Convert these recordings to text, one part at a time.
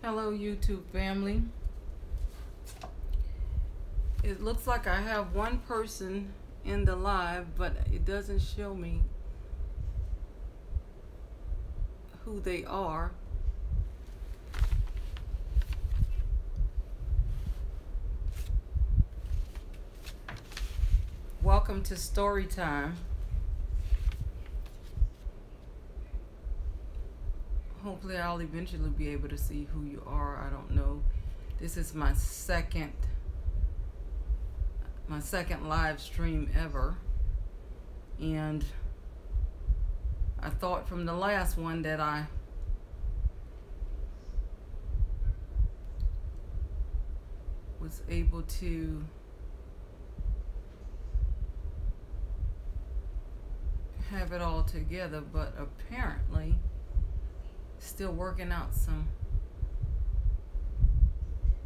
Hello YouTube family. It looks like I have one person in the live, but it doesn't show me who they are. Welcome to Storytime. Hopefully I'll eventually be able to see who you are. I don't know. This is my second live stream ever. And I thought from the last one that I was able to have it all together, but apparently still working out some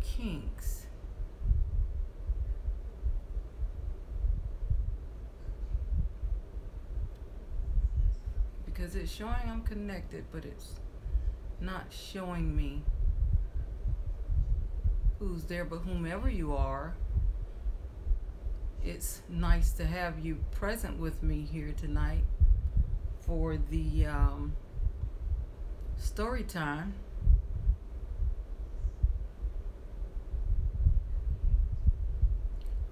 kinks. Because it's showing I'm connected, but it's not showing me who's there. But whomever you are, it's nice to have you present with me here tonight for the story time.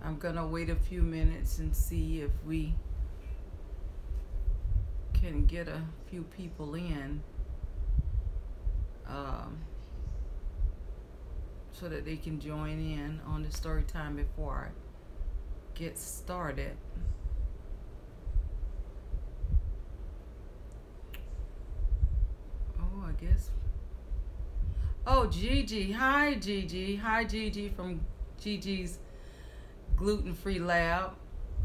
I'm gonna wait a few minutes and see if we can get a few people in so that they can join in on the story time before I get started. I guess. Oh, Gigi. Hi, Gigi. Hi, Gigi from Gigi's Gluten-Free Lab.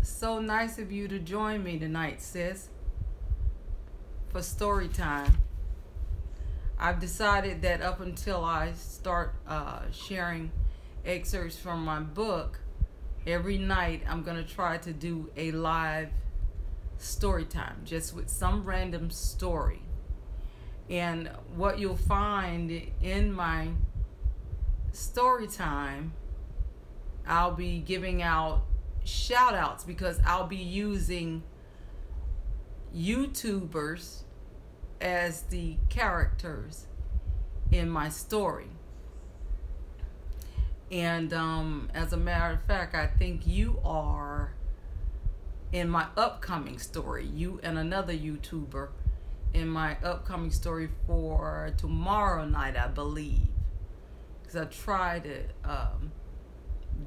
So nice of you to join me tonight, sis, for story time. I've decided that up until I start sharing excerpts from my book, every night I'm going to try to do a live story time, just with some random story. And what you'll find in my story time, I'll be giving out shout outs because I'll be using YouTubers as the characters in my story. And as a matter of fact, I think you are in my upcoming story, you and another YouTuber in my upcoming story for tomorrow night, I believe, because I try to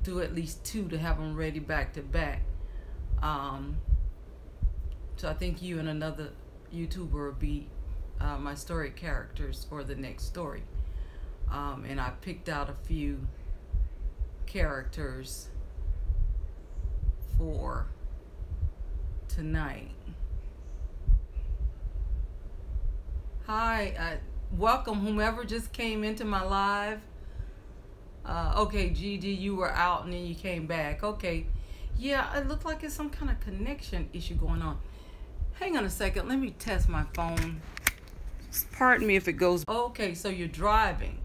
do at least 2 to have them ready back to back. So I think you and another YouTuber will be my story characters for the next story. And I picked out a few characters for tonight. Hi, welcome whomever just came into my live. Okay, Gigi, you were out and then you came back. Okay, yeah, it looked like it's some kind of connection issue going on. Hang on a second, let me test my phone. Pardon me if it goes. Okay, so you're driving.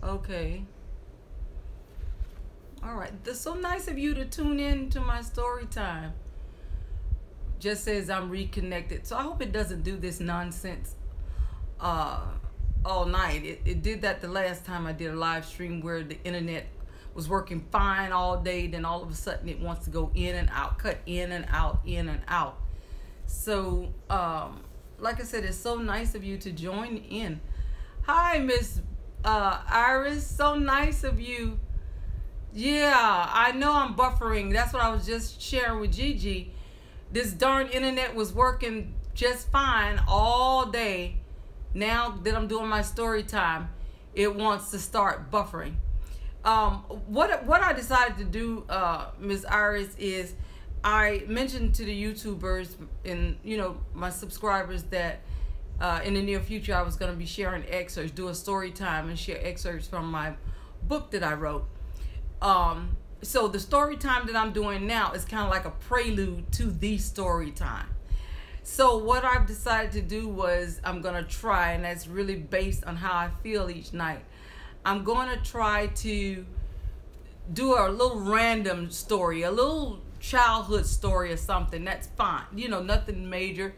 Okay. All right, that's so nice of you to tune in to my story time. Just says I'm reconnected, so I hope it doesn't do this nonsense all night. It did that the last time I did a live stream where the internet was working fine all day, then all of a sudden it wants to go in and out, cut in and out, in and out. So like I said, it's so nice of you to join in. Hi, Miss Iris, so nice of you. Yeah, I know I'm buffering. That's what I was just sharing with Gigi. This darn internet was working just fine all day. Now that I'm doing my story time, it wants to start buffering. What I decided to do, Ms. Iris, is I mentioned to the YouTubers and my subscribers that in the near future I was going to be sharing excerpts, do a story time and share excerpts from my book that I wrote. So the story time that I'm doing now is kind of like a prelude to the story time. So what I've decided to do was I'm going to try, and that's really based on how I feel each night. I'm going to try to do a little random story, a little childhood story or something. That's fine, you know, nothing major.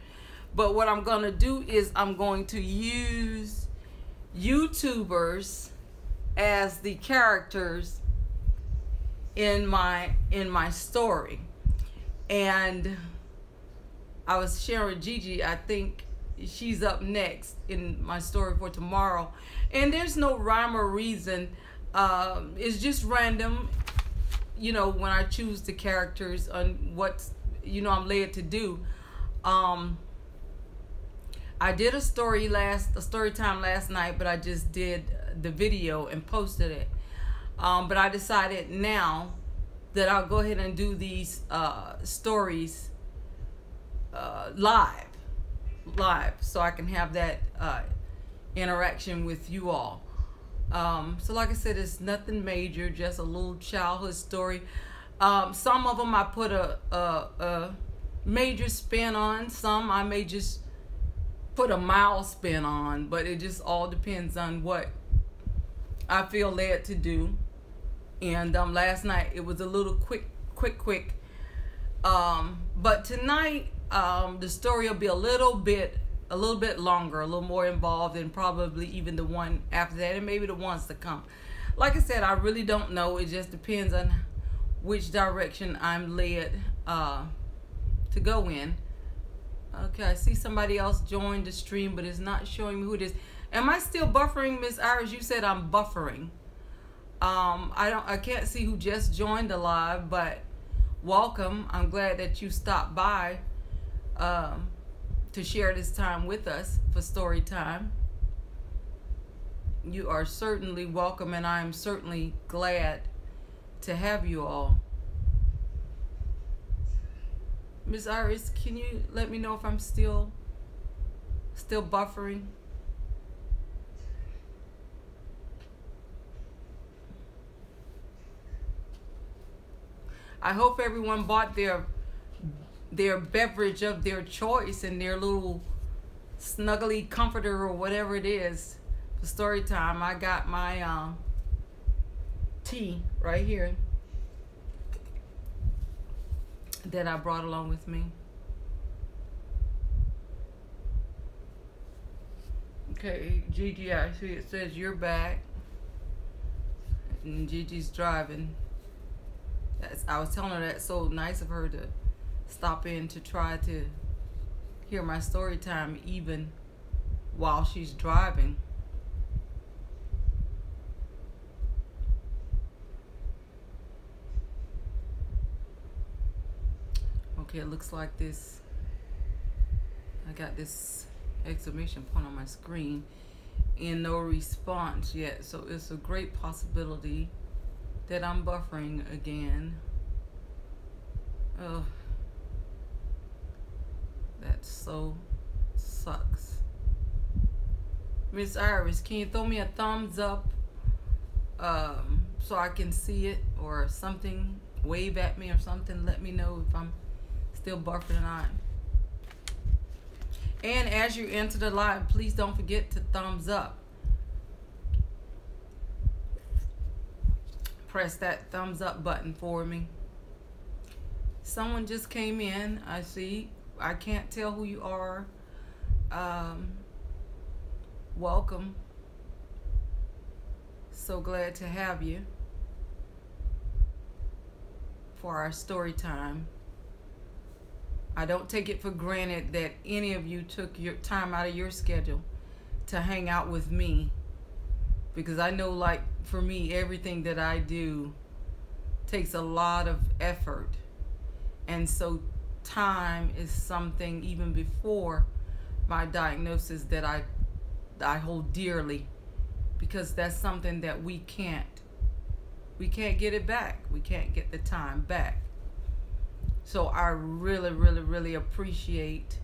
But what I'm going to do is I'm going to use YouTubers as the characters in my story. And I was sharing with Gigi, I think she's up next in my story for tomorrow. And there's no rhyme or reason. It's just random, you know, when I choose the characters on what, you know, I'm led to do. I did a story time last night, but I just did the video and posted it. But I decided now that I'll go ahead and do these stories live, so I can have that interaction with you all. So like I said, it's nothing major, just a little childhood story. Some of them I put a major spin on. Some I may just put a mild spin on, but it just all depends on what I feel led to do. And last night it was a little quick. But tonight the story will be a little bit longer, a little more involved, and probably even the one after that, and maybe the ones to come. Like I said, I really don't know. It just depends on which direction I'm led to go in. Okay, I see somebody else joined the stream, but it's not showing me who it is. Am I still buffering, Miss Iris? You said I'm buffering. I can't see who just joined the live, but welcome. I'm glad that you stopped by to share this time with us for story time. You are certainly welcome, and I am certainly glad to have you all. Miss Iris, can you let me know if I'm still buffering? I hope everyone bought their beverage of their choice and their little snuggly comforter or whatever it is for story time. I got my tea right here that I brought along with me. Okay, Gigi, I see it says you're back. And Gigi's driving. I was telling her that's so nice of her to stop in to try to hear my story time even while she's driving. Okay, it looks like this. I got this exclamation point on my screen and no response yet, so it's a great possibility that I'm buffering again. Oh, that so sucks. Miss Iris, can you throw me a thumbs up so I can see it, or something? Wave at me or something. Let me know if I'm still buffering or not. And as you enter the live, please don't forget to thumbs up. Press that thumbs up button for me. Someone just came in, I see. I can't tell who you are. Welcome. So glad to have you for our story time. I don't take it for granted that any of you took your time out of your schedule to hang out with me, because I know, like, for me, everything that I do takes a lot of effort. And so time is something, even before my diagnosis, that I hold dearly, because that's something that we can't get it back. We can't get the time back. So I really, really, really appreciate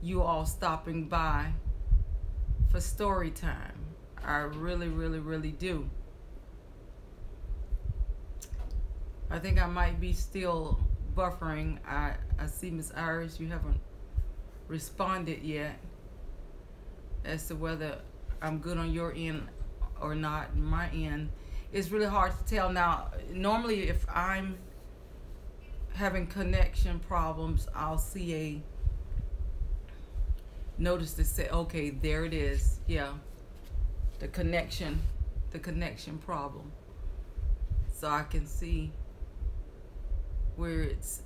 you all stopping by for story time. I really, really, really do. I think I might be still buffering. I see, Miss Iris, you haven't responded yet as to whether I'm good on your end or not in my end. It's really hard to tell. Now, normally if I'm having connection problems, I'll see a notice that say, okay, there it is. Yeah, the connection problem. So I can see where it's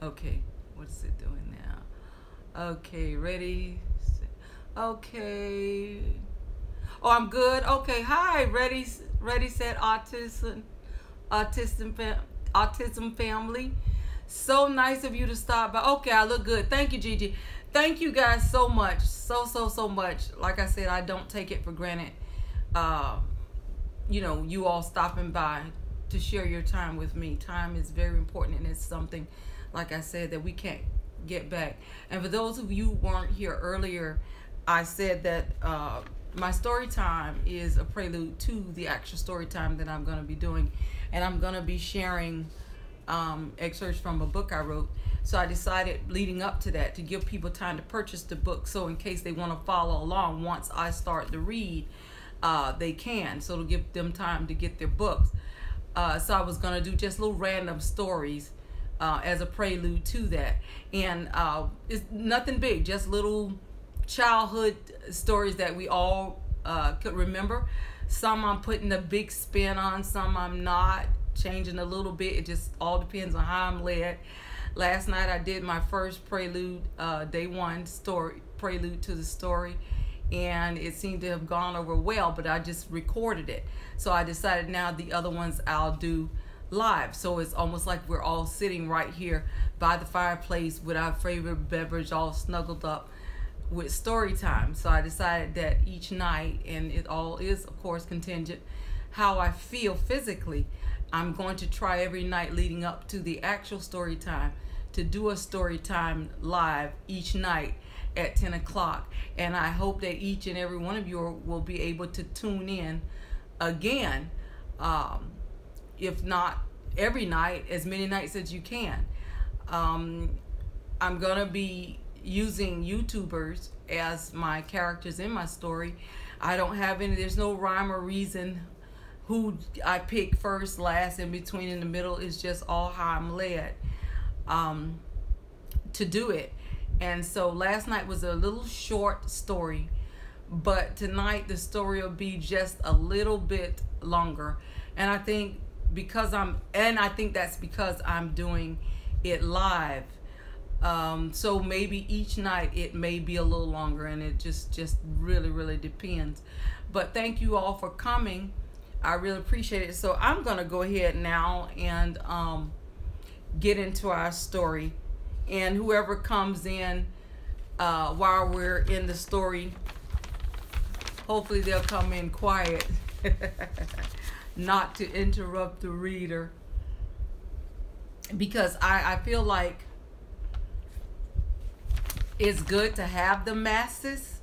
okay, what is it doing now? Okay, ready. Okay. Oh, I'm good. Okay, hi, ready set autism family. So nice of you to stop by. Okay, I look good. Thank you, Gigi. Thank you guys so much. So much. Like I said, I don't take it for granted. You know, you all stopping by to share your time with me. Time is very important, and it's something, like I said, that we can't get back. And for those of you who weren't here earlier, I said that my story time is a prelude to the actual story time that I'm going to be doing, and I'm going to be sharing excerpts from a book I wrote. So I decided leading up to that to give people time to purchase the book, so in case they want to follow along once I start to read, they can, so to give them time to get their books. So I was going to do just little random stories as a prelude to that, and it's nothing big, just little childhood stories that we all could remember. Some I'm putting a big spin on, some I'm not, changing a little bit. It just all depends on how I'm led. Last night I did my first prelude, day one story, prelude to the story, and it seemed to have gone over well, but I just recorded it. So I decided now the other ones I'll do live. So it's almost like we're all sitting right here by the fireplace with our favorite beverage, all snuggled up with story time. So I decided that each night, and it all is of course contingent how I feel physically, I'm going to try every night leading up to the actual story time to do a story time live each night at 10 o'clock. And I hope that each and every one of you will be able to tune in again, if not every night, as many nights as you can. I'm gonna be using YouTubers as my characters in my story. I don't have any, there's no rhyme or reason who I pick first, last, in between, in the middle. Is just all how I'm led to do it. And so last night was a little short story, but tonight the story will be just a little bit longer. And I think that's because I'm doing it live. So maybe each night it may be a little longer, and it just really depends. But thank you all for coming. I really appreciate it. So I'm gonna go ahead now and get into our story, and whoever comes in while we're in the story, hopefully they'll come in quiet not to interrupt the reader, because I feel like it's good to have the masses,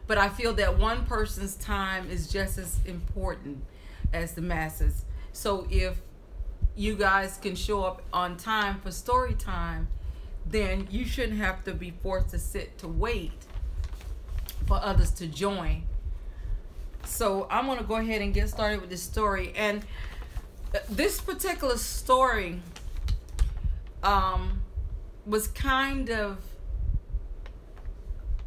but I feel that one person's time is just as important as the masses. So if you guys can show up on time for story time, then you shouldn't have to be forced to sit to wait for others to join. So I'm going to go ahead and get started with this story. And this particular story was kind of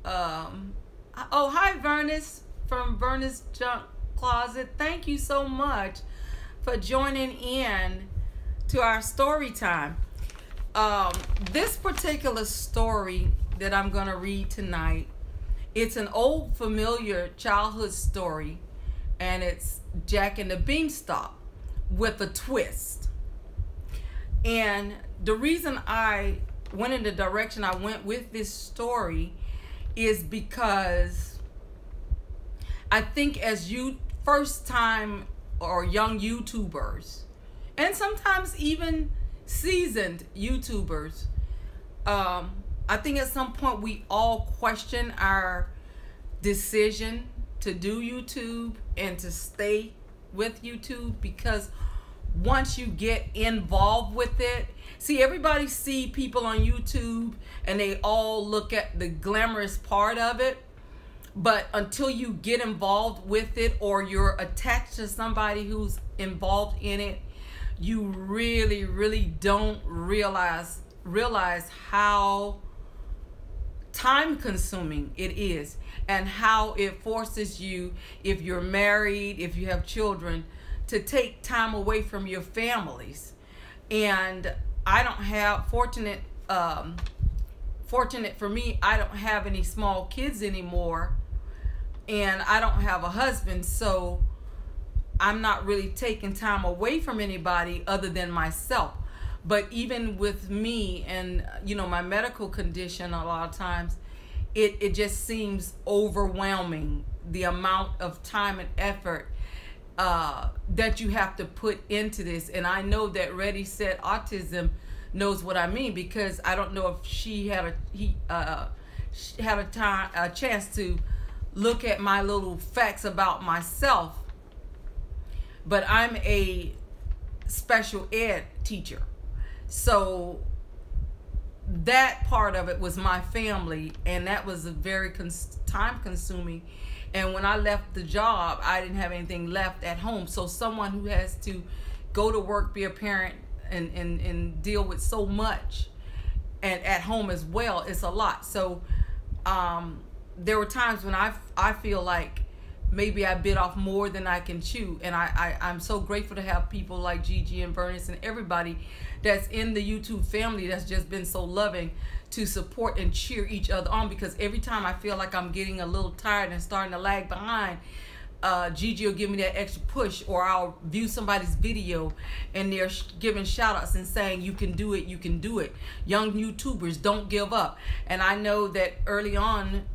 oh, hi Vernus from Vernus Junk Closet. Thank you so much for joining in to our story time. This particular story that I'm going to read tonight, it's an old familiar childhood story, and it's Jack and the Beanstalk with a twist. And the reason I went in the direction I went with this story is because I think as you first time or young YouTubers, and sometimes even seasoned YouTubers, I think at some point we all question our decision to do YouTube and to stay with YouTube, because once you get involved with it, see, everybody see people on YouTube and they all look at the glamorous part of it, But until you get involved with it, or you're attached to somebody who's involved in it, you really, really don't realize how time consuming it is, and how it forces you, if you're married, if you have children, to take time away from your families. And I don't have, fortunate for me, I don't have any small kids anymore, and I don't have a husband, so I'm not really taking time away from anybody other than myself. But even with me and, you know, my medical condition, a lot of times it just seems overwhelming, the amount of time and effort that you have to put into this. And I know that Ready Set Autism knows what I mean, because I don't know if she had a chance to look at my little facts about myself, but I'm a special ed teacher. So that part of it was my family, and that was a very time consuming. And when I left the job, I didn't have anything left at home. So someone who has to go to work, be a parent, and deal with so much, and at home as well, it's a lot. So there were times when I feel like maybe I bit off more than I can chew. And I'm so grateful to have people like Gigi and Bernice and everybody that's in the YouTube family that's just been so loving to support and cheer each other on. Because every time I feel like I'm getting a little tired and starting to lag behind, Gigi will give me that extra push, or I'll view somebody's video and they're giving shout outs and saying, you can do it, you can do it. Young YouTubers, don't give up. And I know that early on,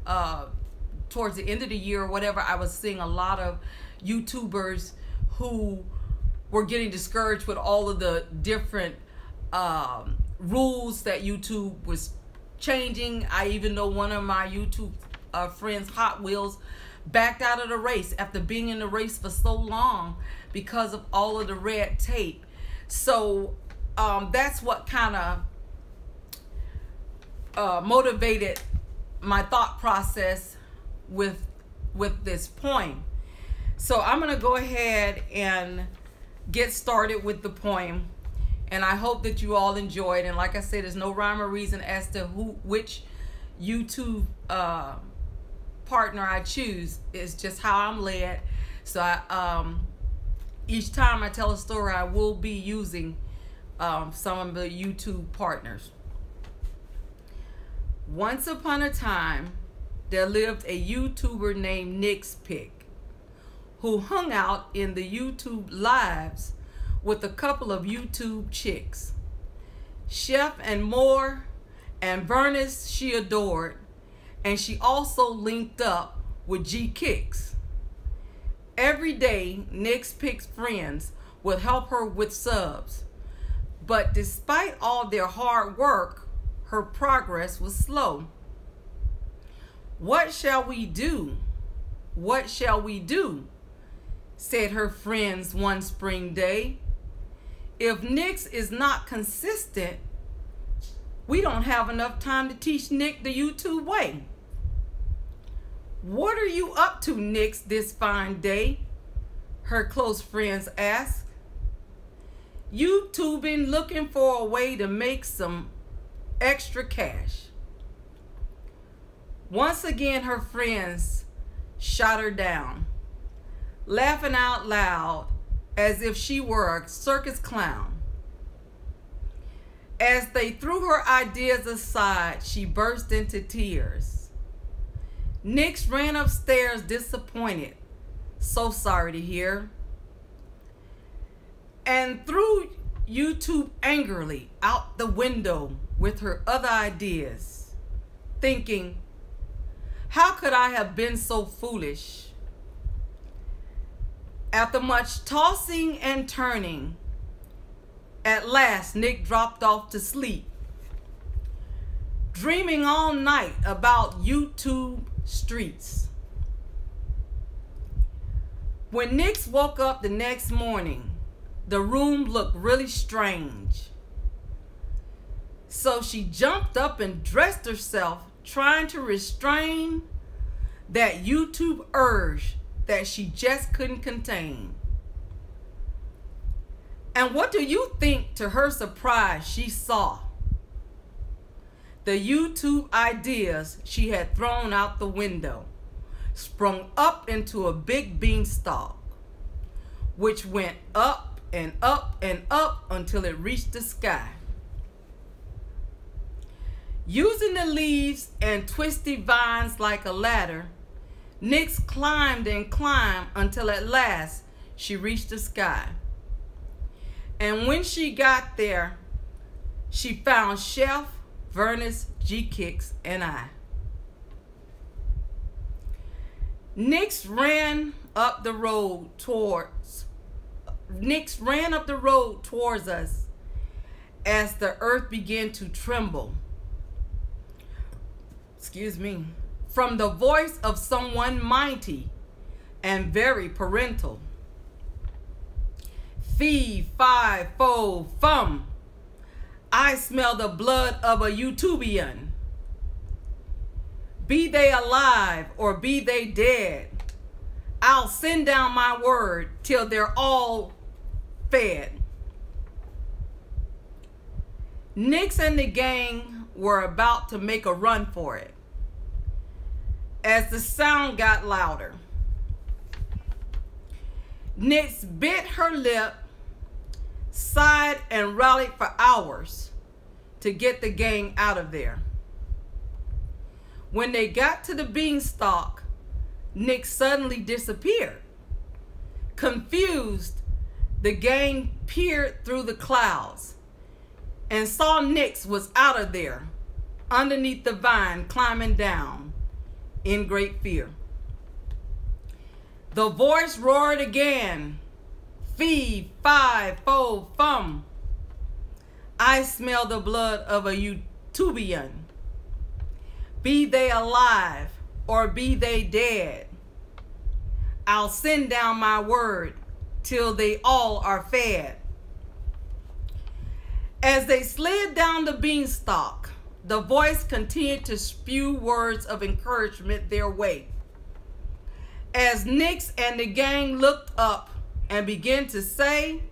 towards the end of the year or whatever, I was seeing a lot of YouTubers who were getting discouraged with all of the different rules that YouTube was changing. I even know one of my YouTube friends, Hot Wheels, backed out of the race after being in the race for so long because of all of the red tape. So that's what kind of motivated my thought process with this poem. So I'm gonna go ahead and get started with the poem, and I hope that you all enjoyed. And like I said, there's no rhyme or reason as to which YouTube partner I choose. It's just how I'm led. So each time I tell a story, I will be using some of the YouTube partners. Once upon a time, there lived a YouTuber named Nixpick, who hung out in the YouTube lives with a couple of YouTube chicks. Chef and Moore and Bernice she adored, and she also linked up with G Kicks. Every day, Nixpick's friends would help her with subs, but despite all their hard work, her progress was slow. "What shall we do? What shall we do?" said her friends one spring day. "If Nix is not consistent, we don't have enough time to teach Nick the YouTube way." "What are you up to, Nix, this fine day?" her close friends asked. "YouTubing, looking for a way to make some extra cash." Once again, her friends shot her down, laughing out loud as if she were a circus clown. As they threw her ideas aside, she burst into tears. Nix ran upstairs disappointed, so sorry to hear, and threw YouTube angrily out the window with her other ideas, thinking, "How could I have been so foolish?" After much tossing and turning, at last Nick dropped off to sleep, dreaming all night about YouTube streets. When Nix woke up the next morning, the room looked really strange. So she jumped up and dressed herself, trying to restrain that YouTube urge that she just couldn't contain. And what do you think, to her surprise, she saw? The YouTube ideas she had thrown out the window sprung up into a big beanstalk, which went up and up and up until it reached the sky. Using the leaves and twisty vines like a ladder, Nix climbed and climbed until at last she reached the sky. And when she got there, she found Chef, Vernus, G-Kicks, and I. Nix ran up the road towards us as the earth began to tremble. From the voice of someone mighty and very parental. Fee, fi, fo, fum. I smell the blood of a YouTubian. Be they alive or be they dead, I'll send down my word till they're all fed. Nix and the gang were about to make a run for it as the sound got louder. Nix bit her lip, sighed, and rallied for hours to get the gang out of there. When they got to the beanstalk, Nix suddenly disappeared. Confused, the gang peered through the clouds and saw Nix was out of there, underneath the vine, climbing down in great fear. The voice roared again. Fee, fi, fo, fum. I smell the blood of a YouTubian. Be they alive or be they dead, I'll send down my word till they all are fed. As they slid down the beanstalk, the voice continued to spew words of encouragement their way. As Nix and the gang looked up and began to say,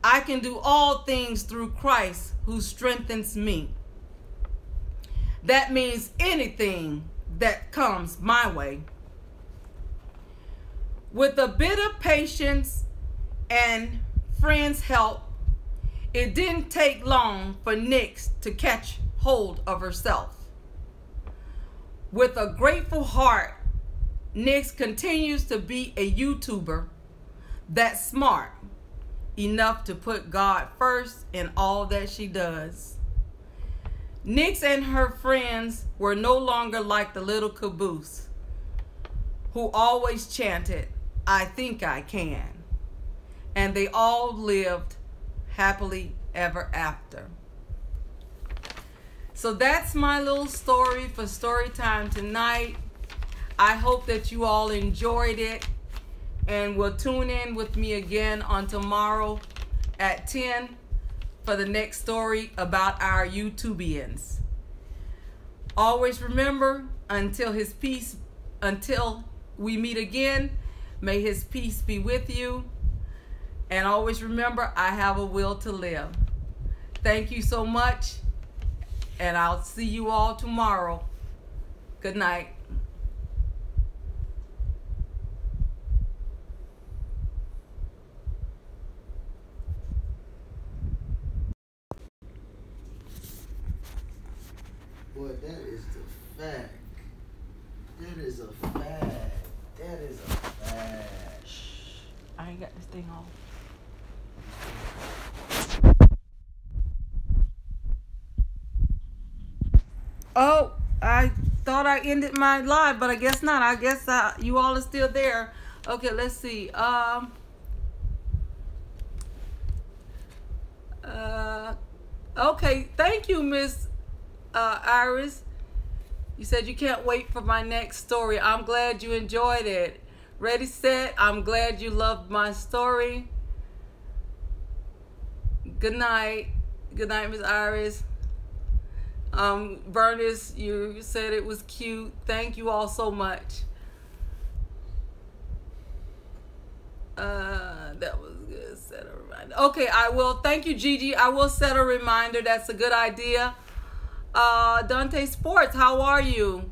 I can do all things through Christ who strengthens me. That means anything that comes my way. With a bit of patience and friends' help, it didn't take long for Nix to catch hold of herself. With a grateful heart, Nix continues to be a YouTuber that's smart enough to put God first in all that she does. Nix and her friends were no longer like the little caboose who always chanted, I think I can. And they all lived happily ever after. So that's my little story for story time tonight. I hope that you all enjoyed it and will tune in with me again on tomorrow at 10 for the next story about our YouTubians. Always remember, until we meet again, may his peace be with you. And always remember, I have a will to live. Thank you so much, and I'll see you all tomorrow. Good night. Boy, that is the fact. That is a fact. That is a fact. Shh. I ain't got this thing off. Oh, I thought I ended my live, but I guess not. I guess you all are still there. Okay, let's see. Okay, thank you, Miss Iris. You said you can't wait for my next story. I'm glad you enjoyed it. Ready, set. I'm glad you loved my story. Good night. Good night, Miss Iris. Bernice, you said it was cute. Thank you all so much. That was good. Set a reminder. Okay, I will. Thank you, Gigi. I will set a reminder. That's a good idea. Dante Sports, how are you?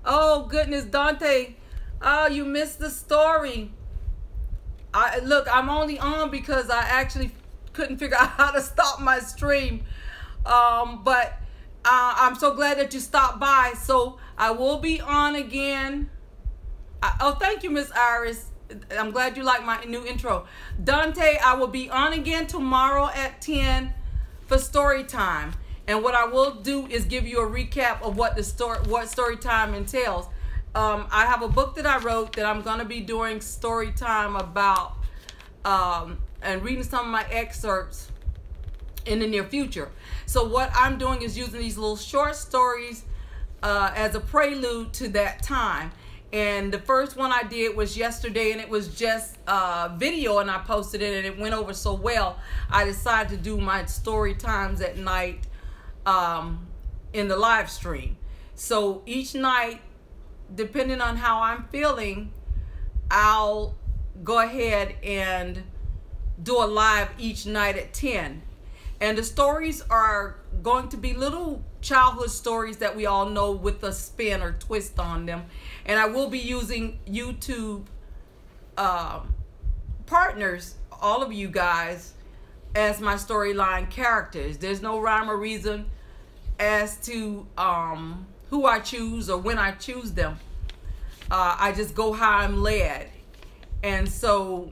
Oh goodness, Dante. Oh, you missed the story. Look, I'm only on because I actually couldn't figure out how to stop my stream. But I'm so glad that you stopped by. So I will be on again. Oh, thank you, Miss Iris. I'm glad you like my new intro. Dante, I will be on again tomorrow at 10 for story time. And what I will do is give you a recap of what story time entails. I have a book that I wrote that I'm going to be doing story time about and reading some of my excerpts in the near future. So what I'm doing is using these little short stories as a prelude to that time. And the first one I did was yesterday, and it was just video, and I posted it, and it went over so well. I decided to do my story times at night in the live stream. So each night, depending on how I'm feeling, I'll go ahead and do a live each night at 10. And the stories are going to be little childhood stories that we all know with a spin or twist on them. And I will be using YouTube partners, all of you guys, as my storyline characters. There's no rhyme or reason as to who I choose or when I choose them. I just go how I'm led. And so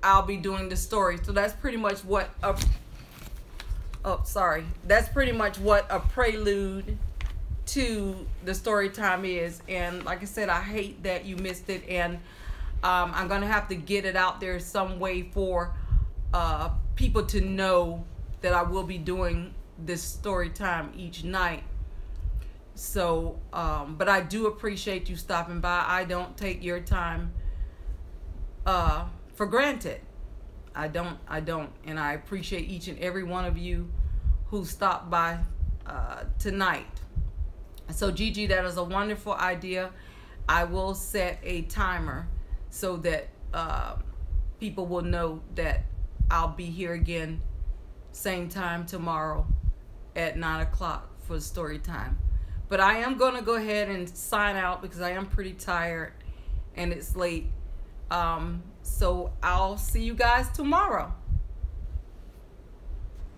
I'll be doing the story. So that's pretty much what that's pretty much what a prelude to the story time is. And like I said, I hate that you missed it, and I'm gonna have to get it out there some way for people to know that I will be doing this story time each night. So but I do appreciate you stopping by. I don't take your time for granted. I don't, and I appreciate each and every one of you who stopped by tonight. So Gigi, that is a wonderful idea. I will set a timer so that people will know that I'll be here again same time tomorrow at 9 o'clock for story time. But I am going to go ahead and sign out because I am pretty tired and it's late. So I'll see you guys tomorrow.